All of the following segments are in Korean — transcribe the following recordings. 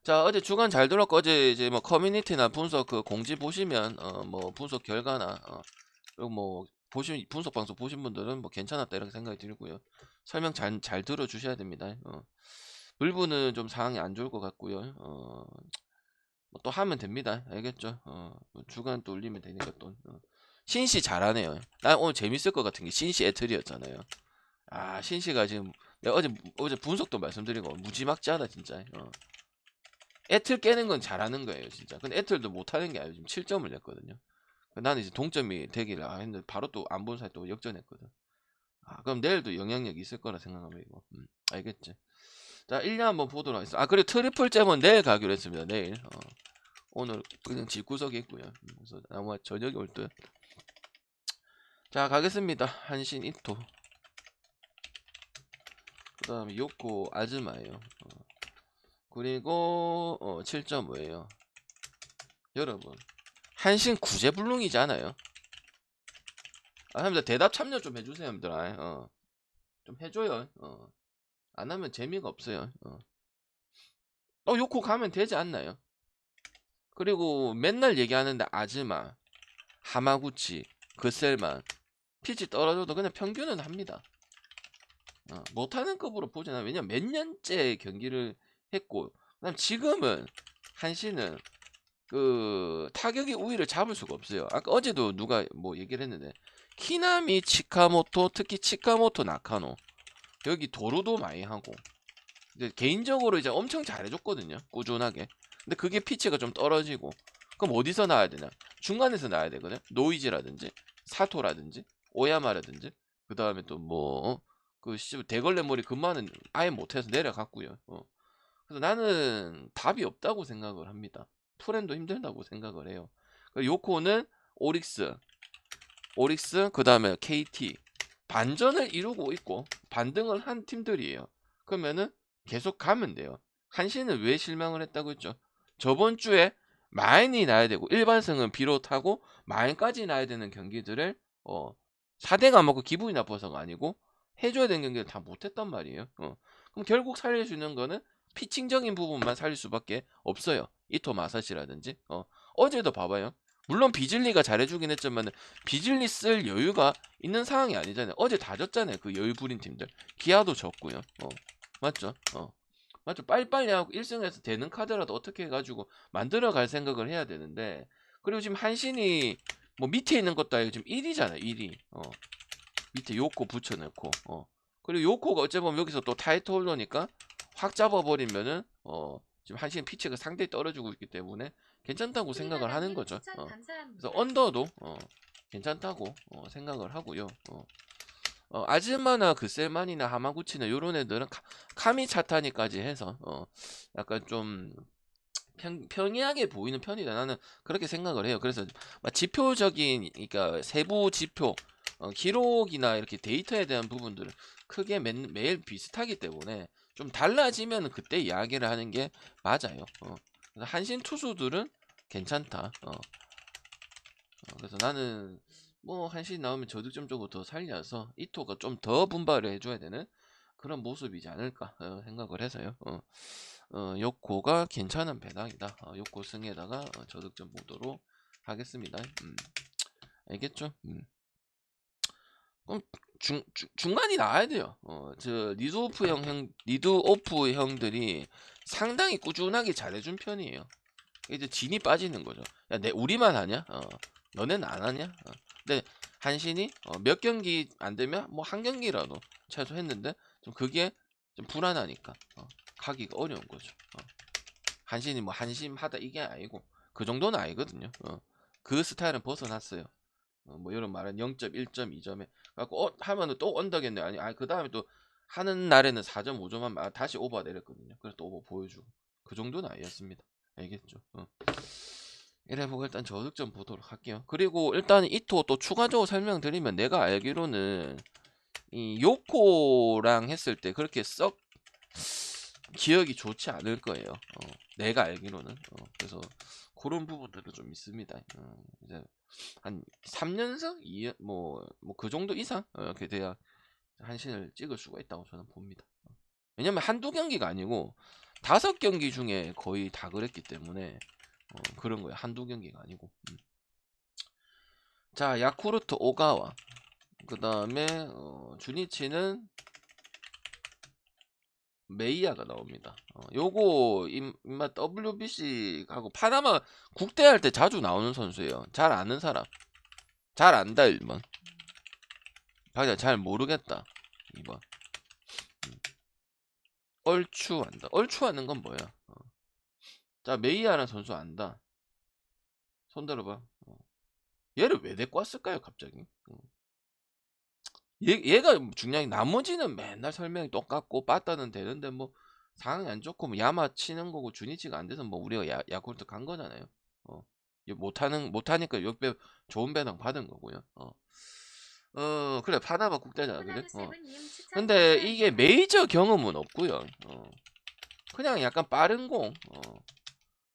자, 어제 주간 잘 들었고, 어제 이제 뭐 커뮤니티나 분석 그 공지 보시면, 뭐 분석 결과나, 그리고 뭐, 분석 방송 보신 분들은 뭐 괜찮았다 이렇게 생각이 들고요. 설명 잘 들어주셔야 됩니다. 물분은 좀 상황이 안 좋을 것 같고요. 뭐또 하면 됩니다. 알겠죠? 뭐 주간 또 올리면 되니까 또. 신씨 잘하네요. 난 오늘 재밌을 것 같은 게 신씨 애틀이었잖아요. 아, 신씨가 지금, 내가 어제 분석도 말씀드리고, 무지막지하다, 진짜. 애틀 깨는 건 잘하는 거예요, 진짜. 근데 애틀도 못하는 게 아니고 지금 7점을 냈거든요. 나는 이제 동점이 되기를 했는데 바로 또 안 본 사이 또 역전했거든. 아, 그럼 내일도 영향력이 있을 거라 생각하면 이거. 알겠지? 자, 1년 한번 보도록 하겠습니다. 아, 그리고 트리플 잼은 내일 가기로 했습니다. 내일. 오늘 그냥 집구석에 있고요. 그래서 아마 저녁에 올 듯. 자, 가겠습니다. 한신 이토. 그 다음에 요코 아즈마예요. 그리고 7.5예요. 여러분, 한신 구제불능이잖아요. 아, 형님들 대답 참여 좀 해주세요, 형님들. 좀 해줘요. 안 하면 재미가 없어요. 요코 가면 되지 않나요? 그리고 맨날 얘기하는데 아즈마, 하마구치, 그셀만, 피치 떨어져도 그냥 평균은 합니다. 못하는 급으로 보진 않아요. 왜냐면 몇 년째 경기를 했고, 그다음 지금은 한신은 그 타격의 우위를 잡을 수가 없어요. 아까 어제도 누가 뭐 얘기를 했는데 키나미, 치카모토, 특히 치카모토, 나카노 여기 도루도 많이 하고 이제 개인적으로 이제 엄청 잘해줬거든요. 꾸준하게. 근데 그게 피치가 좀 떨어지고 그럼 어디서 나와야 되냐? 중간에서 나와야 되거든. 노이즈라든지 사토라든지 오야마라든지 그 다음에 또 뭐 그 대걸레 머리 근마는 아예 못해서 내려갔고요. 그래서 나는 답이 없다고 생각을 합니다. 투렌도 힘들다고 생각을 해요. 요코는 오릭스 그 다음에 KT 반전을 이루고 있고 반등을 한 팀들이에요. 그러면은 계속 가면 돼요. 한신은 왜 실망을 했다고 했죠? 저번 주에 마인이 나야 되고 일반승은 비롯하고 마인까지 나야 되는 경기들을 4대가 먹고 기분이 나빠서가 아니고 해줘야 되는 경기를 다 못했단 말이에요. 그럼 결국 살릴 수 있는 거는 피칭적인 부분만 살릴 수밖에 없어요. 이토 마사시라든지 어제도 봐봐요. 물론 비즐리가 잘해주긴 했지만 비즐리 쓸 여유가 있는 상황이 아니잖아요. 어제 다 졌잖아요. 그 여유 부린 팀들. 기아도 졌고요. 맞죠? 맞죠? 빨리빨리 하고 1승에서 되는 카드라도 어떻게 해가지고 만들어 갈 생각을 해야 되는데 그리고 지금 한신이 뭐 밑에 있는 것도 아니고 지금 1위잖아요. 1위. 밑에 요코 붙여놓고 그리고 요코가 어찌 보면 여기서 또 타이틀 홀더니까 확 잡아버리면은 지금 한신 피치가 상당히 떨어지고 있기 때문에 괜찮다고 생각을 하는 거죠. 그래서 언더도 괜찮다고 생각을 하고요. 아즈마나 그셀만이나 하마구치나 요런 애들은 카미 차타니까지 해서 약간 좀 평이하게 보이는 편이다. 나는 그렇게 생각을 해요. 그래서 지표적인, 그러니까 세부 지표, 기록이나 이렇게 데이터에 대한 부분들은 크게 매일 비슷하기 때문에 좀 달라지면 그때 이야기를 하는 게 맞아요. 그래서 한신 투수들은 괜찮다. 그래서 나는 뭐 한신 나오면 저득점 쪽으로 더 살려서 이토가 좀 더 분발을 해줘야 되는 그런 모습이지 않을까 생각을 해서요. 요코가 괜찮은 배당이다. 요코 승에다가 저득점 보도록 하겠습니다. 알겠죠? 그럼 중간이 나와야 돼요. 저 리드오프 형들이 상당히 꾸준하게 잘해준 편이에요. 이제 진이 빠지는 거죠. 야, 우리만 하냐? 너네는 안 하냐? 근데 한신이 몇 경기 안 되면 뭐 한 경기라도 최소 했는데 좀 그게 좀 불안하니까 가기가 어려운 거죠. 한신이 뭐 한심하다 이게 아니고 그 정도는 아니거든요. 그 스타일은 벗어났어요. 뭐 이런 말은 0점, 1점, 2점에 갖고 하면은 또 언더겠네. 아니 그 다음에 또 하는 날에는 4점, 5점 하면 다시 오버 내렸거든요. 그래서 또 오버 보여주고 그 정도는 아니었습니다. 알겠죠? 이래 보고 일단 저득점 보도록 할게요. 그리고 일단 이토 또 추가적으로 설명드리면 내가 알기로는 이 요코랑 했을 때 그렇게 썩 기억이 좋지 않을 거예요. 내가 알기로는. 그래서 그런 부분들도 좀 있습니다. 이제 한 3년승? 뭐 그 정도 이상? 이렇게 돼야 한신을 찍을 수가 있다고 저는 봅니다. 왜냐면 한두 경기가 아니고 5경기 중에 거의 다 그랬기 때문에 그런 거예요. 한두 경기가 아니고. 자, 야쿠르트 오가와. 그 다음에 주니치는 메이야가 나옵니다. 요거 임마 WBC하고 파나마 국대할 때 자주 나오는 선수예요. 잘 아는 사람. 잘 안다 1번. 박자 잘 모르겠다 2번. 얼추한다. 얼추하는 건 뭐야? 자, 메이야라는 선수 안다. 손 들어봐. 얘를 왜 데리고 왔을까요, 갑자기? 얘가 중요한 게 나머지는 맨날 설명이 똑같고 빠따는 되는데 뭐 상황이 안 좋고 뭐 야마 치는 거고 주니치가 안 돼서 뭐 우리가 야쿠르트 간 거잖아요. 못하니까 역배 좋은 배당 받은 거고요. 그래 파나마 국대잖아, 그래? 근데 이게 메이저 경험은 없고요. 그냥 약간 빠른 공.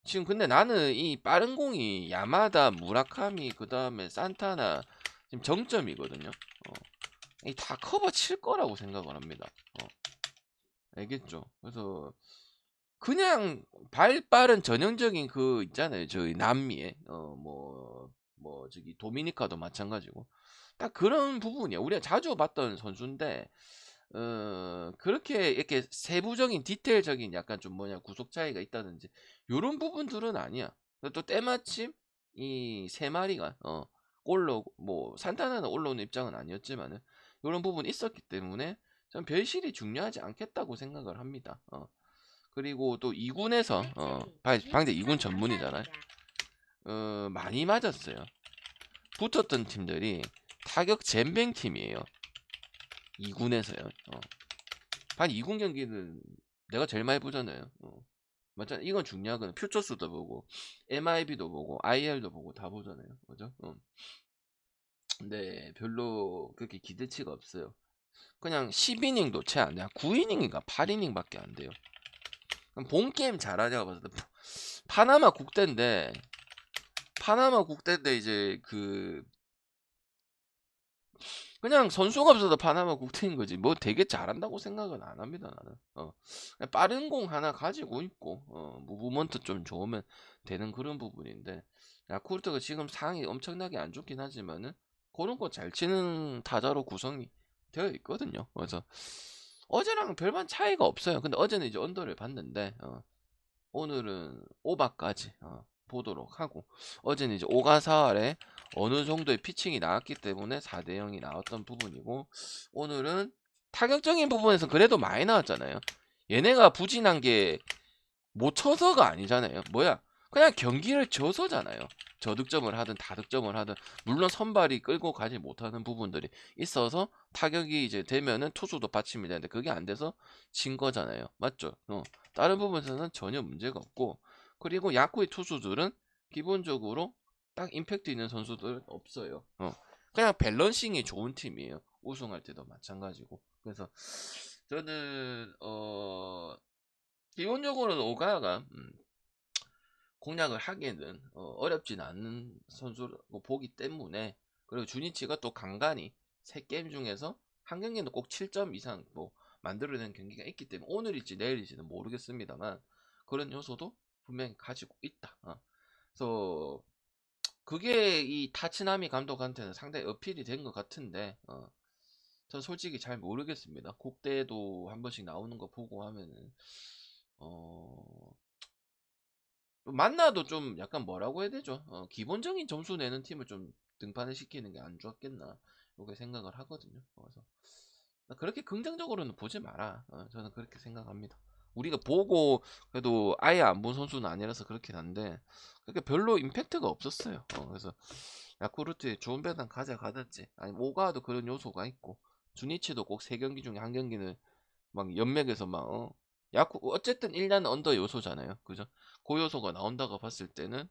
지금 근데 나는 이 빠른 공이 야마다, 무라카미, 그 다음에 산타나 지금 정점이거든요. 이 다 커버 칠 거라고 생각을 합니다. 알겠죠? 그래서 그냥 발 빠른 전형적인 그 있잖아요. 저희 남미에 저기 도미니카도 마찬가지고 딱 그런 부분이야. 우리가 자주 봤던 선수인데 그렇게 이렇게 세부적인 디테일적인 약간 좀 뭐냐 구속 차이가 있다든지 요런 부분들은 아니야. 또 때마침 이 세 마리가 골로 뭐 산타나는 올라오는 입장은 아니었지만은 요런 부분이 있었기 때문에 전 별실이 중요하지 않겠다고 생각을 합니다. 그리고 또 2군에서 방대 2군 전문이잖아요. 많이 맞았어요. 붙었던 팀들이 타격 잼뱅 팀이에요. 2군에서요. 반 2군 경기는 내가 제일 많이 보잖아요. 맞잖아. 이건 중요하거든. 퓨처스도 보고, MIB도 보고, IR도 보고 다 보잖아요. 그죠? 근데 별로 그렇게 기대치가 없어요. 그냥 10이닝도 채 안 돼. 9이닝인가 8이닝밖에 안 돼요. 본 게임 잘하냐고 봤을 때 파나마 국대인데 이제 그냥 선수가 없어서 파나마 국대인 거지. 뭐 되게 잘한다고 생각은 안 합니다, 나는. 그냥 빠른 공 하나 가지고 있고, 무브먼트 좀 좋으면 되는 그런 부분인데, 야쿠르트가 지금 상황이 엄청나게 안 좋긴 하지만은, 그런 거 잘 치는 타자로 구성이 되어 있거든요. 그래서, 어제랑 별반 차이가 없어요. 근데 어제는 이제 언더를 봤는데, 오늘은 오바까지 보도록 하고, 어제는 이제 오가사알에 어느 정도의 피칭이 나왔기 때문에 4대 0이 나왔던 부분이고, 오늘은 타격적인 부분에서 그래도 많이 나왔잖아요. 얘네가 부진한 게 못 쳐서가 아니잖아요. 뭐야? 그냥 경기를 져서잖아요. 저득점을 하든 다득점을 하든 물론 선발이 끌고 가지 못하는 부분들이 있어서 타격이 이제 되면은 투수도 받침이 되는데 그게 안 돼서 진 거잖아요. 맞죠? 다른 부분에서는 전혀 문제가 없고 그리고 야구의 투수들은 기본적으로 딱 임팩트 있는 선수들은 없어요. 그냥 밸런싱이 좋은 팀이에요. 우승할 때도 마찬가지고. 그래서 저는 기본적으로는 오가야가 공략을 하기에는 어렵진 않은 선수라고 보기 때문에 그리고 주니치가 또 간간히 3게임 중에서 한 경기는 꼭 7점 이상 뭐 만들어낸 경기가 있기 때문에 오늘일지 내일일지는 모르겠습니다만 그런 요소도 분명히 가지고 있다. 그래서 그게 이 타치나미 감독한테는 상당히 어필이 된 것 같은데 전 솔직히 잘 모르겠습니다. 국대에도 한 번씩 나오는 거 보고 하면은 어 만나도 좀 약간 뭐라고 해야 되죠? 기본적인 점수 내는 팀을 좀 등판을 시키는 게 안 좋았겠나 이렇게 생각을 하거든요. 그래서 그렇게 긍정적으로는 보지 마라. 저는 그렇게 생각합니다. 우리가 보고 그래도 아예 안 본 선수는 아니라서 그렇긴 한데 그렇게 별로 임팩트가 없었어요. 그래서 야쿠르트에 좋은 배당 가져가든지 아니면 오가도 그런 요소가 있고 주니치도 꼭 3경기 중에 한 경기는 막 연맥에서 막 야쿠 어쨌든 1년 언더 요소잖아요. 그죠? 그 요소가 나온다고 봤을 때는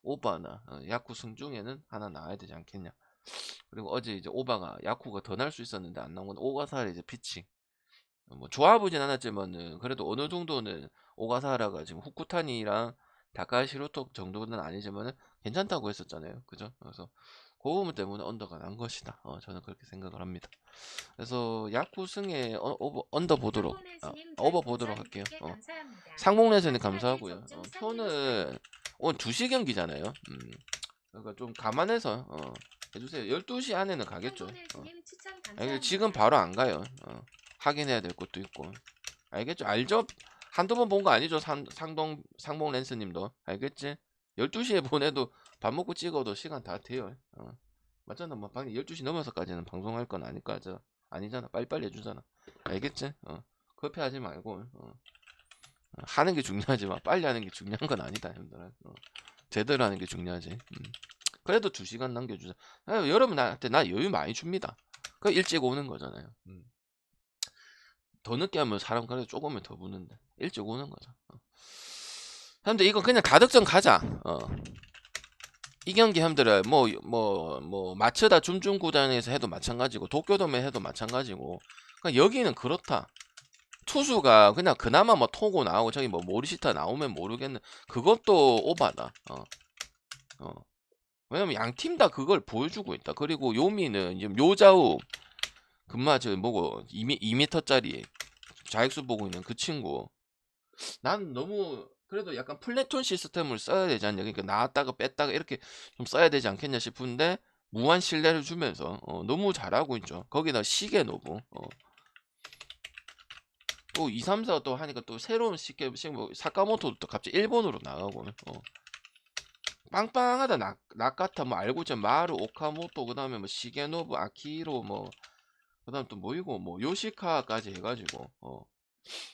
오바나 야쿠 승 중에는 하나 나와야 되지 않겠냐. 그리고 어제 이제 오바가 야쿠가 더 날 수 있었는데 안 나온 건 오가사의 이제 피칭. 뭐 좋아 보진 않았지만은 그래도 어느 정도는 오가사라가 지금 후쿠타니랑 다카시로토 정도는 아니지만은 괜찮다고 했었잖아요. 그죠? 그래서 그 부분 때문에 언더가 난 것이다. 저는 그렇게 생각을 합니다. 그래서 야쿠승에 언더 보도록 오버 보도록 할게요. 상봉레슨님 감사하고요. 표는 오늘 2시 경기잖아요. 그러니까 좀 감안해서 해주세요. 12시 안에는 가겠죠. 지금 바로 안 가요. 확인해야 될 것도 있고. 알겠죠? 알죠? 한두 번 본 거 아니죠? 상봉 랜스님도. 알겠지? 12시에 보내도 밥 먹고 찍어도 시간 다 돼요. 맞잖아. 뭐 12시 넘어서까지는 방송할 건 아니까 아니잖아. 빨리빨리 해주잖아. 알겠지? 급해하지 말고 하는 게 중요하지만 빨리 하는 게 중요한 건 아니다, 형들아. 제대로 하는 게 중요하지. 그래도 2시간 남겨주자. 여러분 나한테 나 여유 많이 줍니다. 그 일찍 오는 거잖아요. 더 늦게 하면 사람 그래도 조금은 더 부는데 일찍 오는 거죠. 근데 이거 그냥 다득점 가자. 이 경기 형들은 뭐 마츠다 줌줌 구단에서 해도 마찬가지고 도쿄돔에 해도 마찬가지고. 그러니까 여기는 그렇다. 투수가 그냥 그나마 뭐 토고 나오고 저기 뭐 모리시타 나오면 모르겠는 그것도 오바다. 왜냐면 양 팀 다 그걸 보여주고 있다. 그리고 요미는 지금 요자우 금마 저 뭐고 2m짜리 자익수 보고 있는 그 친구. 난 너무 그래도 약간 플래톤 시스템을 써야 되지 않냐. 그러니까 나왔다가 뺐다가 이렇게 좀 써야 되지 않겠냐 싶은데 무한 신뢰를 주면서 너무 잘하고 있죠. 거기다 시계 노브. 또 2, 3, 4 또 하니까 또 새로운 시계 뭐 사카모토도 또 갑자기 일본으로 나가고. 빵빵하다. 나카타 뭐 알고 있잖아. 마루 오카모토 그다음에 뭐 시게노부 아키로 뭐 그다음 또 뭐이고 뭐 요시카까지 해가지고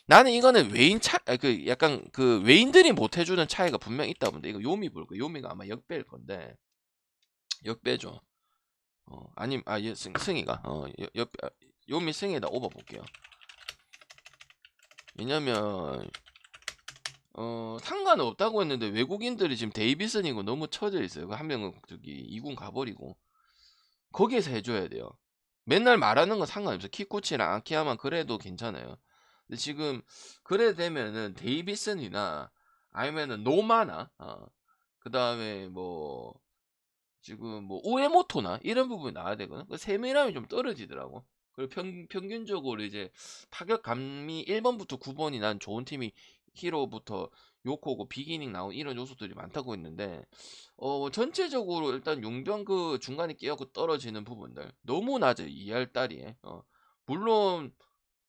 나는 이거는 외인 그 약간 그 외인들이 못 해주는 차이가 분명 있다 본데 이거 요미 볼 거. 요미가 아마 역배일 건데 역배죠. 아님 승이가 요미 승이다 오버 볼게요. 왜냐면 상관없다고 했는데 외국인들이 지금 데이비슨이고 너무 처져 있어요. 그 한 명은 저기 2군 가버리고 거기에서 해줘야 돼요. 맨날 말하는 건 상관없어. 키코치랑 아키야만 그래도 괜찮아요. 근데 지금 그래 되면은 데이비슨이나 아니면은 노마나 그 다음에 뭐 지금 뭐 우에모토나 이런 부분이 나와야 되거든. 그 세밀함이 좀 떨어지더라고. 그리고 평균적으로 이제 타격감이 1번부터 9번이 난 좋은 팀이 히로부터 요코고 비기닝 나온 이런 요소들이 많다고 했는데 전체적으로 일단 용병 그 중간에 끼어고 떨어지는 부분들 너무 낮아요. 2할 딸이에. 물론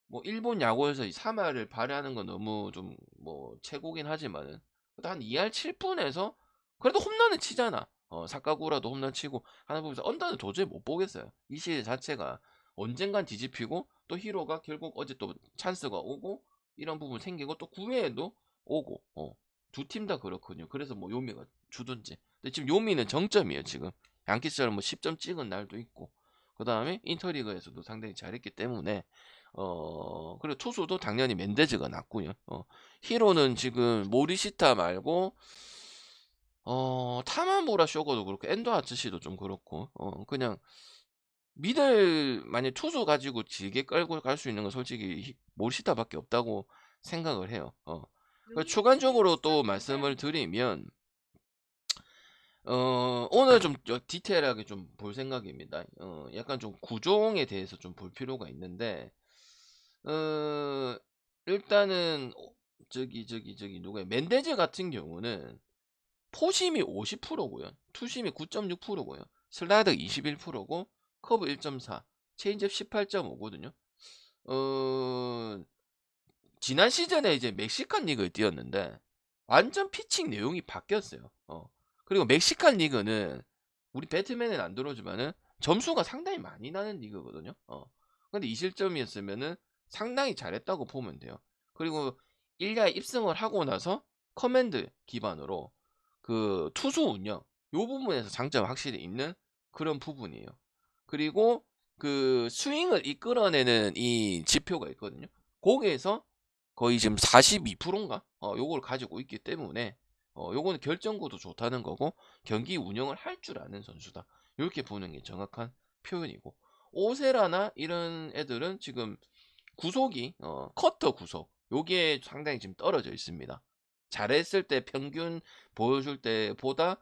뭐 일본 야구에서 이 3할을 발휘하는 건 너무 좀 뭐 최고긴 하지만은 한 2할 7분에서 그래도 홈런은 치잖아. 사카구라도 홈런 치고 하는 부분에서 언더는 도저히 못 보겠어요. 이 시리즈 자체가 언젠간 뒤집히고 또 히로가 결국 어제 또 찬스가 오고 이런 부분 생기고 또 9회에도 오고 두 팀 다 그렇거든요. 그래서 뭐 요미가 주든지. 근데 지금 요미는 정점이에요. 지금 양키스처럼 뭐 10점 찍은 날도 있고 그 다음에 인터리그에서도 상당히 잘했기 때문에 그리고 투수도 당연히 멘데즈가 낫고요. 히로는 지금 모리시타 말고 타마무라 쇼거도 그렇고 엔도 아츠시도 좀 그렇고 그냥 만약 투수 가지고 길게 끌고 갈 수 있는 건 솔직히 모리시타밖에 없다고 생각을 해요. 추가적으로 또 말씀을 드리면 오늘 좀 디테일하게 좀 볼 생각입니다. 약간 좀 구종에 대해서 좀 볼 필요가 있는데 일단은 저기 누구야? 멘데즈 같은 경우는 포심이 50%고요. 투심이 9.6%고요. 슬라이더 21%고 커브 1.4, 체인지업 18.5거든요. 지난 시즌에 이제 멕시칸 리그를 뛰었는데 완전 피칭 내용이 바뀌었어요. 그리고 멕시칸 리그는 우리 배트맨은 안 들어오지만은 점수가 상당히 많이 나는 리그거든요. 근데 이 실점이었으면은 상당히 잘했다고 보면 돼요. 그리고 1야에 입성을 하고 나서 커맨드 기반으로 그 투수 운영 요 부분에서 장점이 확실히 있는 그런 부분이에요. 그리고 그 스윙을 이끌어내는 이 지표가 있거든요. 거기에서 거의 지금 42%인가? 요걸 가지고 있기 때문에 요거는 결정구도 좋다는 거고 경기 운영을 할 줄 아는 선수다. 이렇게 보는 게 정확한 표현이고 오세라나 이런 애들은 지금 구속이 커터 구속 요게 상당히 지금 떨어져 있습니다. 잘했을 때 평균 보여줄 때보다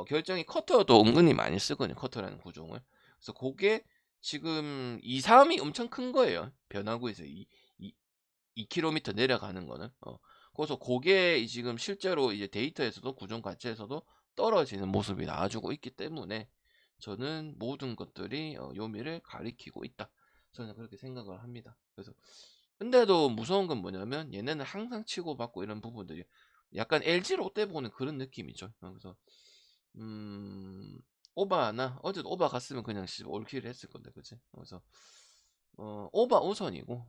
결정이 커터도 은근히 많이 쓰거든요. 커터라는 구종을. 그래서 그게 지금 2, 3이 엄청 큰 거예요. 변화구에서 2km 내려가는 거는. 그래서 그게 지금 실제로 이제 데이터에서도 구종 가치에서도 떨어지는 모습이 나와주고 있기 때문에 저는 모든 것들이 요미를 가리키고 있다. 저는 그렇게 생각을 합니다. 그래서 근데도 무서운 건 뭐냐면 얘네는 항상 치고받고 이런 부분들이 약간 LG 롯데 보는 그런 느낌이죠. 그래서 오바나 어제도 오바 갔으면 그냥 올킬을 했을 건데 그치? 그래서 오바 우선이고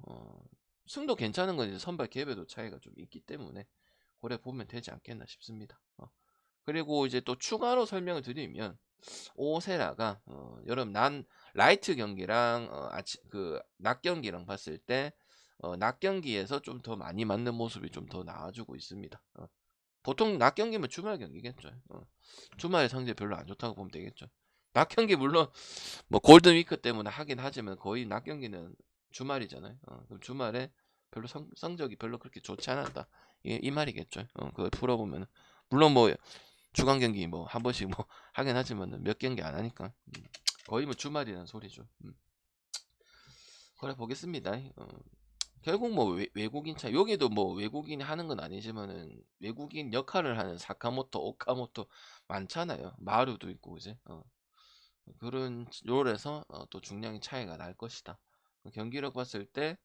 승도 괜찮은 건 이제 선발 개배도 차이가 좀 있기 때문에 그래 보면 되지 않겠나 싶습니다. 그리고 이제 또 추가로 설명을 드리면 오세라가 여러분 난 라이트 경기랑 낮 경기랑 봤을 때 낮 경기에서 좀 더 많이 맞는 모습이 좀 더 나와주고 있습니다. 보통 낮 경기면 주말 경기겠죠. 주말에 성적이 별로 안 좋다고 보면 되겠죠. 낮 경기 물론 뭐 골든 위크 때문에 하긴 하지만 거의 낮 경기는 주말이잖아요. 그럼 주말에 별로 성적이 별로 그렇게 좋지 않았다. 이 말이겠죠. 그걸 풀어보면 물론 뭐 주간 경기 뭐 한 번씩 뭐 하긴 하지만 몇 경기 안 하니까 거의 뭐 주말이라는 소리죠. 그래 보겠습니다. 결국 뭐 외국인 차 여기도 뭐 외국인이 하는 건 아니지만은 외국인 역할을 하는 사카모토, 오카모토 많잖아요. 마루도 있고 이제 그런 롤에서 또 중량의 차이가 날 것이다. 경기력 봤을 때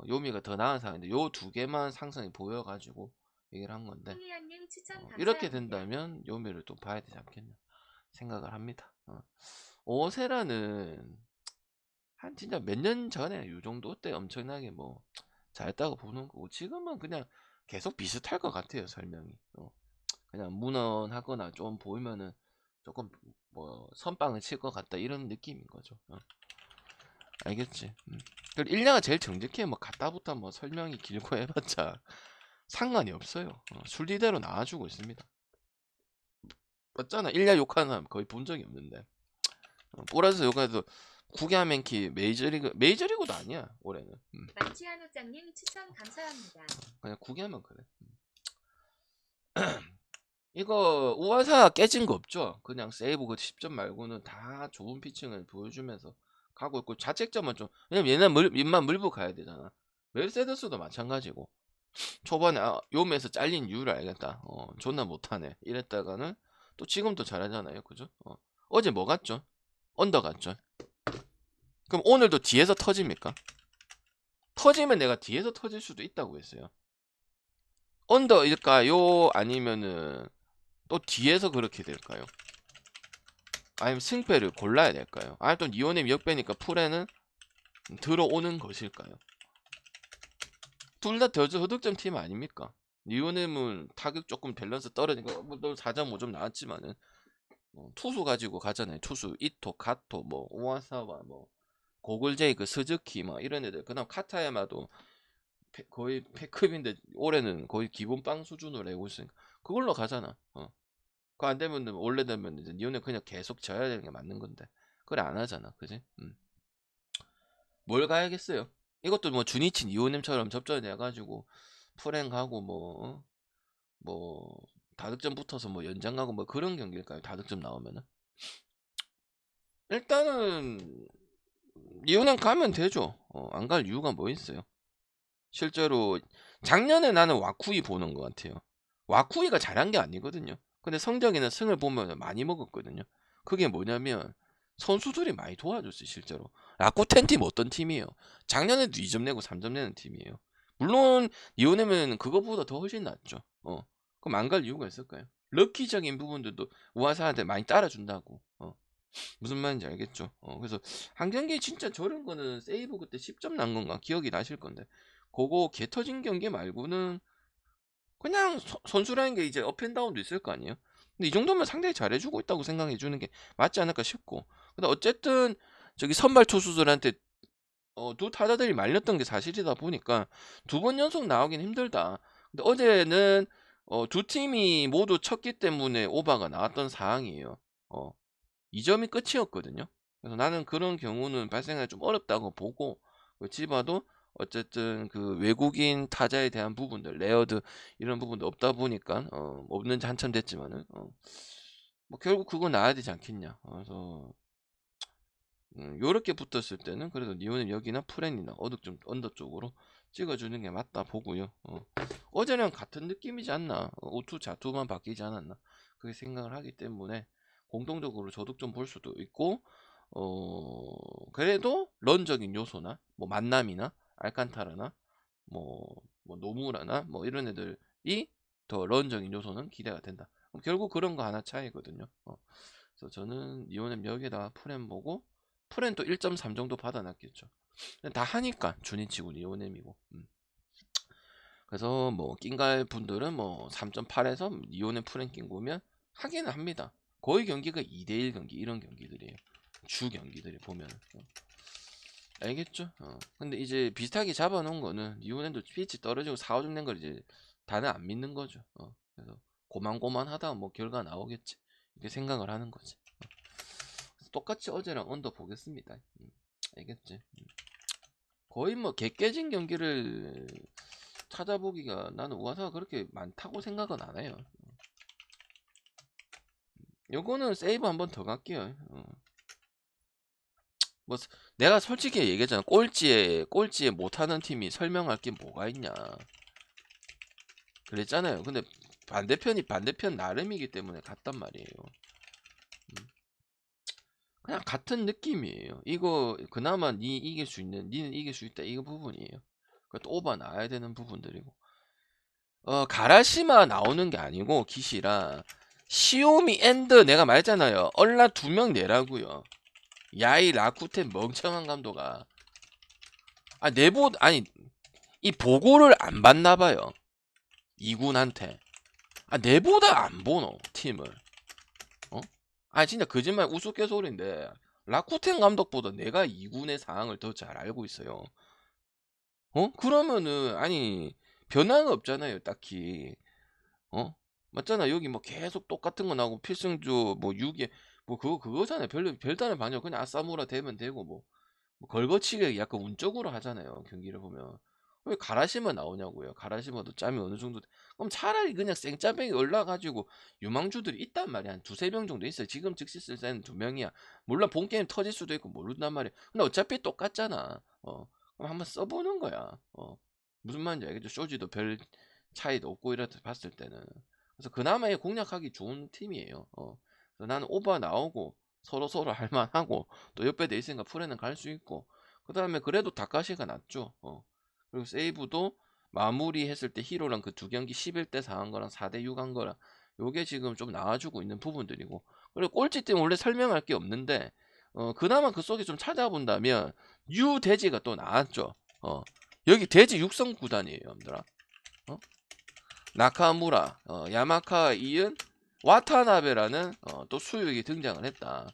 요미가 더 나은 상황인데 요 두 개만 상승이 보여가지고 얘기를 한 건데 홍희연님 추천 이렇게 감사합니다. 된다면 요미를 또 봐야 되지 않겠나 생각을 합니다. 오세라는 한 진짜 몇 년 전에 요 정도 때 엄청나게 뭐 잘했다고 보는 거고 지금은 그냥 계속 비슷할 것 같아요 설명이. 그냥 무난하거나 좀 보이면은 조금 뭐 선빵을 칠 것 같다 이런 느낌인 거죠. 알겠지? 그리고 일냐가 제일 정직해. 뭐 갖다부터 뭐 설명이 길고 해봤자 상관이 없어요. 순리대로 나와주고 있습니다. 맞잖아. 일냐 욕하는 사람 거의 본 적이 없는데. 보라에서 욕해도 구기하면키 메이저리그도 아니야 올해는. 만치아노짱님 추천 감사합니다. 그냥 구기하면 그래. 이거 우와사 깨진 거 없죠? 그냥 세이브 그 10점 말고는 다 좋은 피칭을 보여주면서 가고 있고 자책점은 좀 왜냐면 얘는 입만 물고 가야 되잖아. 메르세데스도 마찬가지고 초반에 요메에서 잘린 이유를 알겠다. 존나 못하네. 이랬다가는 또 지금도 잘하잖아요. 그죠? 어제 뭐 갔죠? 언더 갔죠? 그럼 오늘도 뒤에서 터집니까? 터지면 내가 뒤에서 터질 수도 있다고 했어요. 언더일까요? 아니면은 또 뒤에서 그렇게 될까요? 아니면 승패를 골라야 될까요? 아니면 또 니오넴 역배니까 풀에는 들어오는 것일까요? 둘 다 저득점 팀 아닙니까? 니오넴은 타격 조금 밸런스 떨어지니까 뭐 4점 5점 나왔지만은 투수 가지고 가잖아요. 투수 이토, 가토, 뭐 오와사와 뭐 고글제이 그 스즈키 막 이런 애들. 그다음 카타야마도 거의 패급인데 올해는 거의 기본빵 수준으로 내고 있으니까 그걸로 가잖아. 그거 안 되면 원래 되면 이제 니오네 그냥 계속 져야 되는 게 맞는 건데 그걸 안 하잖아, 그지? 뭘 가야겠어요? 이것도 뭐 주니치 니오넴처럼 접전해 가지고 풀행 가고 뭐 다득점 붙어서 뭐 연장 가고 뭐 그런 경기일까요? 다득점 나오면은 일단은 니오넴 가면 되죠. 안 갈 이유가 뭐 있어요? 실제로 작년에 나는 와쿠이 보는 것 같아요. 와쿠이가 잘한 게 아니거든요. 근데 성적에는 승을 보면 많이 먹었거든요. 그게 뭐냐면 선수들이 많이 도와줬어요, 실제로. 라쿠텐 팀 어떤 팀이에요? 작년에도 2점 내고 3점 내는 팀이에요. 물론 이오네면 그거보다 더 훨씬 낫죠. 그럼 안 갈 이유가 있을까요? 럭키적인 부분들도 우아사한테 많이 따라준다고. 무슨 말인지 알겠죠? 그래서 한 경기에 진짜 저런 거는 세이브 그때 10점 난 건가 기억이 나실 건데 그거 개 터진 경기 말고는 그냥 선수라는 게 이제 업앤다운도 있을 거 아니에요. 근데 이 정도면 상당히 잘해주고 있다고 생각해 주는 게 맞지 않을까 싶고. 근데 어쨌든 저기 선발 투수들한테 두 타자들이 말렸던 게 사실이다 보니까 두 번 연속 나오긴 힘들다. 근데 어제는 두 팀이 모두 쳤기 때문에 오바가 나왔던 상황이에요. 2점이 끝이었거든요. 그래서 나는 그런 경우는 발생하기 좀 어렵다고 보고 치봐도 어쨌든 그 외국인 타자에 대한 부분들 레어드 이런 부분도 없다 보니까 없는 지 한참 됐지만은 뭐 결국 그거 나야 되지 않겠냐. 그래서 요렇게 붙었을 때는 그래도 니오는 여기나 프렌이나 좀 언더 쪽으로 찍어주는 게 맞다 보고요. 어제랑 같은 느낌이지 않나. 오투 자투만 바뀌지 않았나. 그렇게 생각을 하기 때문에 공통적으로 저도 좀 볼 수도 있고, 그래도 런적인 요소나 뭐 만남이나 알칸타라나 뭐 노무라나 뭐 이런 애들이 더 런적인 요소는 기대가 된다. 결국 그런 거 하나 차이거든요. 그래서 저는 니오넴 여기에다가 프렌 보고, 프렌 또 1.3 정도 받아놨겠죠. 다 하니까 주니치고 니오넴이고. 그래서 뭐 낀갈 분들은 뭐 3.8에서 니오넴 프렌 낀 거면 하기는 합니다. 거의 경기가 2대1 경기 이런 경기들이에요. 주 경기들이 보면 알겠죠? 근데 이제 비슷하게 잡아놓은 거는 니오넴도 피치 떨어지고 4, 5점 낸 걸 이제 다는 안 믿는 거죠. 그래서 고만고만하다 뭐 결과 나오겠지 이렇게 생각을 하는 거지. 똑같이 어제랑 언더 보겠습니다. 알겠지? 거의 뭐 개 깨진 경기를 찾아보기가 나는 우아사가 그렇게 많다고 생각은 안 해요. 요거는 세이브 한번 더 갈게요. 뭐 내가 솔직히 얘기했잖아. 꼴찌에 못하는 팀이 설명할 게 뭐가 있냐 그랬잖아요. 근데 반대편 나름이기 때문에 같단 말이에요. 그냥 같은 느낌이에요. 이거 그나마 니는 이길 수 있다 이거 부분이에요. 또 오바 나야 되는 부분들이고, 가라시마 나오는 게 아니고 기시라 시오미 엔드 내가 말했잖아요. 얼라 2명 내라고요. 야이 라쿠텐 멍청한 감독아. 아니 이 보고를 안 받나봐요 이군한테. 내보다 안 보노 팀을. 진짜 거짓말 우스갯소리인데 라쿠텐 감독보다 내가 이군의 상황을 더 잘 알고 있어요. 그러면은 변화가 없잖아요 딱히. 맞잖아. 여기 뭐 계속 똑같은 거 나오고 필승조 뭐 6에 뭐 그거잖아요. 별다른 방역 그냥 아싸무라 되면 되고 뭐 걸거치게 약간 운적으로 하잖아요 경기를 보면. 왜 가라시마 나오냐고요. 가라시마도 짬이 어느 정도 그럼 차라리 그냥 생짜배기 올라가지고 유망주들이 있단 말이야. 한 두세 명 정도 있어요. 지금 즉시 쓸 때는 2명이야. 물론 본 게임 터질 수도 있고 모른단 말이야. 근데 어차피 똑같잖아. 그럼 한번 써보는 거야. 무슨 말인지 알겠죠? 쇼지도 별 차이도 없고 이렇다 봤을 때는. 그래서 그나마 공략하기 좋은 팀이에요. 그래서 나는 오버 나오고 서로 할만하고 또 옆에 돼 있으니까 프레는 갈 수 있고, 그 다음에 그래도 다카시가 낫죠. 그리고 세이브도 마무리했을 때 히로랑 그 2경기 11대4 한 거랑 4대6 한 거랑 요게 지금 좀 나와주고 있는 부분들이고, 그리고 꼴찌팀 원래 설명할 게 없는데 그나마 그 속에 좀 찾아본다면 유 대지가 또 나왔죠. 여기 대지 육성 구단이에요 여러분들아. 나카무라, 야마카 이은 와타나베라는 또 수육이 등장을 했다.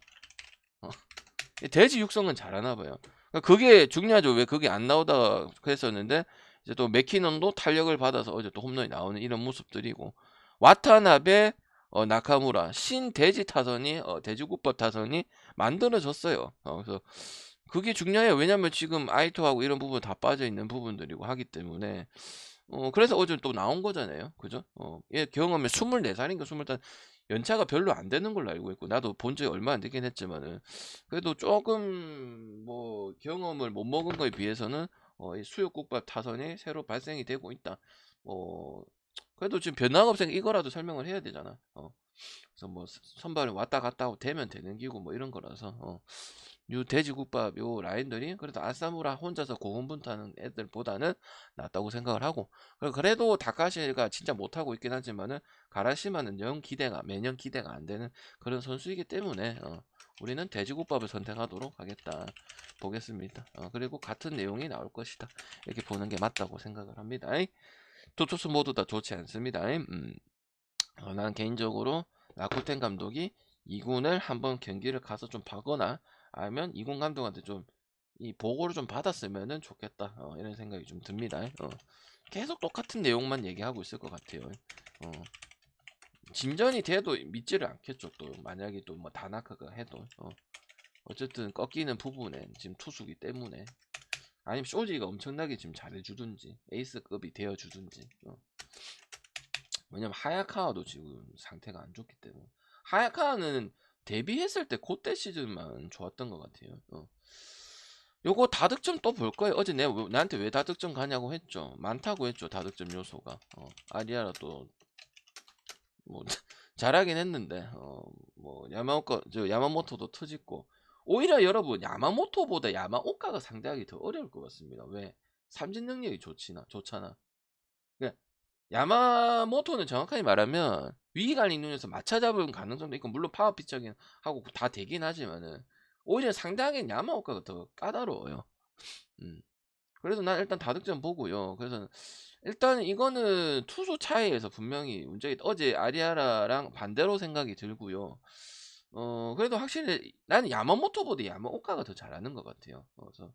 대지 육성은 잘하나 봐요. 그러니까 그게 중요하죠. 왜 그게 안 나오다가 그랬었는데 이제 또 맥키넌도 탄력을 받아서 어제 또 홈런이 나오는 이런 모습들이고, 와타나베, 나카무라 신 대지 타선이 돼지국밥 타선이 만들어졌어요. 그래서 그게 중요해요. 왜냐면 지금 아이토하고 이런 부분 다 빠져 있는 부분들이고 하기 때문에 그래서 어제 또 나온 거잖아요. 그죠? 얘 경험이 24살인가 25살, 연차가 별로 안 되는 걸로 알고 있고, 나도 본 적이 얼마 안 되긴 했지만은 그래도 조금 뭐 경험을 못 먹은 거에 비해서는 이 수육국밥 타선이 새로 발생이 되고 있다. 그래도 지금 변화가 없으니까 이거라도 설명을 해야 되잖아. 그래서 뭐 선발을 왔다 갔다 하고 되면 되는 기고 뭐 이런 거라서 요 돼지국밥 요 라인들이 그래도 아사무라 혼자서 고군분투하는 애들보다는 낫다고 생각을 하고, 그래도 다카시가 진짜 못하고 있긴 하지만은 가라시마는 매년 기대가 안 되는 그런 선수이기 때문에 우리는 돼지국밥을 선택하도록 하겠다 보겠습니다. 그리고 같은 내용이 나올 것이다 이렇게 보는 게 맞다고 생각을 합니다. 두 투수 모두 다 좋지 않습니다. 난 개인적으로 라쿠텐 감독이 2군을 한번 경기를 가서 좀 봐거나 아니면 2군 감독한테 좀 이 보고를 좀 받았으면 좋겠다 이런 생각이 좀 듭니다. 계속 똑같은 내용만 얘기하고 있을 것 같아요. 진전이 돼도 믿지를 않겠죠. 또 만약에 또 뭐 다나카가 해도 어쨌든 꺾이는 부분엔 지금 투수기 때문에, 아니면 쇼지가 엄청나게 지금 잘해주든지 에이스급이 되어주든지. 왜냐면 하야카와도 지금 상태가 안 좋기 때문에. 하야카는 데뷔했을 때 그때 시즌만 좋았던 것 같아요. 요거 다득점 또 볼 거예요. 어제 나한테 왜 다득점 가냐고 했죠. 많다고 했죠. 다득점 요소가. 아리아라 또 뭐 잘하긴 했는데 뭐 야마모토도 터졌고, 오히려 여러분 야마모토보다 야마오카가 상대하기 더 어려울 것 같습니다. 왜? 삼진 능력이 좋잖아. 그러니까 야마모토는 정확하게 말하면 위기관리 눈에서 맞춰잡은 가능성도 있고, 물론 파워 피처긴 하고 다 되긴 하지만은 오히려 상대하기엔 야마오카가 더 까다로워요. 그래서 난 일단 다득점 보고요. 그래서 일단 이거는 투수 차이에서 분명히 문제가 있다. 어제 아리아라랑 반대로 생각이 들고요. 그래도 확실히 나는 야마모토보다 야마오카가 더 잘하는 것 같아요. 그래서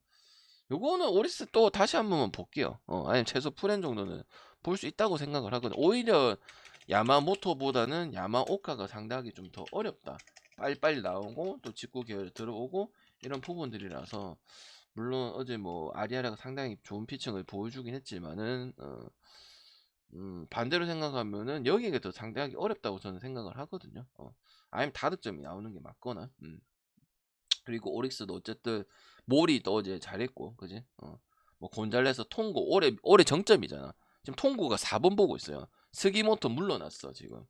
요거는 오리스 또 다시 한 번만 볼게요. 아니면 최소 프렌 정도는 볼 수 있다고 생각을 하거든. 오히려 야마모토보다는 야마오카가 상대하기 좀 더 어렵다. 빨리빨리 나오고 또 직구 계열 들어오고 이런 부분들이라서, 물론 어제 뭐 아리아라가 상당히 좋은 피칭을 보여주긴 했지만은 반대로 생각하면은 여기가 더 상대하기 어렵다고 저는 생각을 하거든요. 아니면 다득점이 나오는 게 맞거나. 그리고 오릭스도 어쨌든 몰이 또 어제 잘했고, 그지? 뭐 곤잘레스 통고 올해 정점이잖아. 지금 통고가 4번 보고 있어요. 스기모토 물러났어 지금.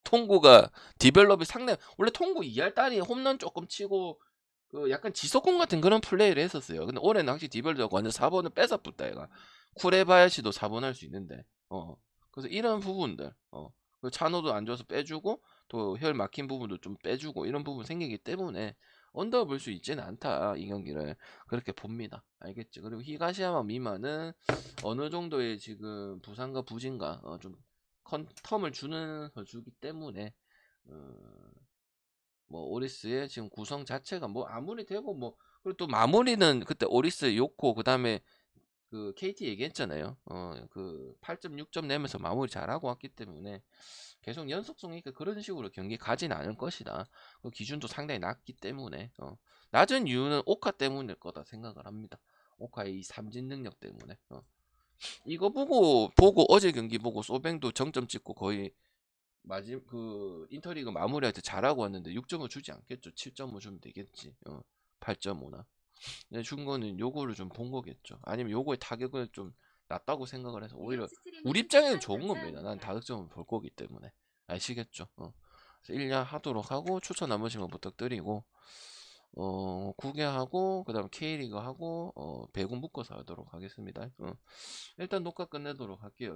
통고가 디벨롭이 상당히, 원래 통고 2할 딸이 홈런 조금 치고 그 약간 지속공 같은 그런 플레이를 했었어요. 근데 올해는 확실히 디벨롭 완전 4번을 뺏어붙다 얘가. 쿠레바야시도 4번 할 수 있는데. 그래서 이런 부분들, 그 찬호도 안 좋아서 빼주고 또 혈 막힌 부분도 좀 빼주고 이런 부분 생기기 때문에 언더 볼 수 있지는 않다, 이 경기를. 그렇게 봅니다. 알겠지? 그리고 히가시야마 미마는 어느 정도의 지금 부상과 부진과 좀 텀을 주는 선수기 때문에 뭐 오리스의 지금 구성 자체가 뭐 아무리 되고 뭐, 그리고 또 마무리는 그때 오리스 요코 그다음에 그 KT 얘기했잖아요. 그 8점 6점 내면서 마무리 잘하고 왔기 때문에 계속 연속성 있게 그런 식으로 경기 가진 않을 것이다. 그 기준도 상당히 낮기 때문에 낮은 이유는 오카 때문일 거다 생각을 합니다. 오카의 이 삼진 능력 때문에. 이거 보고 어제 경기 보고 소뱅도 정점 찍고 거의 그 인터리그 마무리할 때 잘하고 왔는데 6점을 주지 않겠죠. 7점을 주면 되겠지. 8.5나. 준 거는 요거를 좀 본 거겠죠. 아니면 요거의 타격을 좀 낮다고 생각을 해서 오히려 우리 입장에는 좋은 겁니다. 난 다득점을 볼 거기 때문에. 아시겠죠? 그래서 1년 하도록 하고 추천 한 번씩만 부탁드리고, 구개하고 그다음 K리그 하고 배구 묶어서 하도록 하겠습니다. 일단 녹화 끝내도록 할게요.